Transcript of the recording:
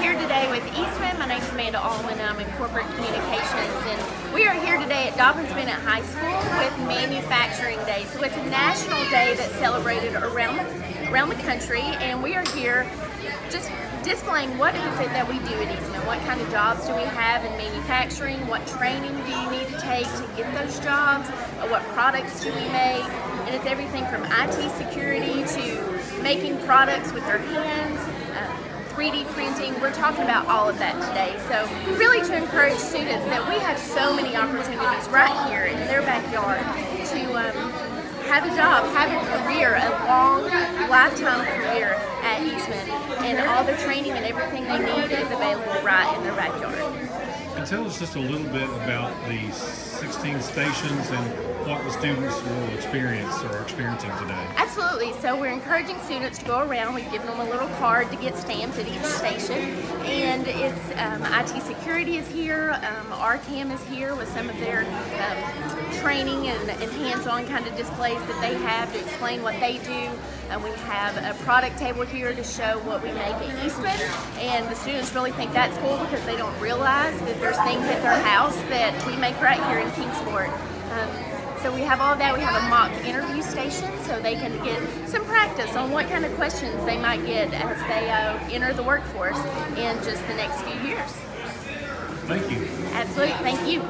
here today with Eastman. My name is Allman. I'm in corporate communications, and we are here today at Dobyns-Bennett High School with Manufacturing Day. So it's a national day that's celebrated around the country, and we are here just displaying what is it that we do at Eastman. What kind of jobs do we have in manufacturing? What training do you need to take to get those jobs? What products do we make? And it's everything from IT security to making products with their hands, 3D printing. We're talking about all of that today. So really to encourage students that we have so many opportunities right here in their backyard to have a job, have a career, a long lifetime career at Eastman, and all the training and everything they need is available right in their backyard. And tell us just a little bit about the 16 stations and what the students will experience or are experiencing today. Absolutely. So we're encouraging students to go around. We've given them a little card to get stamped at each station, and it's IT security is here, RCAM is here with some of their training and hands-on kind of displays that they have to explain what they do. We have a product table here to show what we make at Eastman, and the students really think that's cool because they don't realize that there's things at their house that we make right here in Kingsport. So we have all of that. We have a mock interview station so they can get some practice on what kind of questions they might get as they enter the workforce in just the next few years. Thank you. Absolutely. Thank you.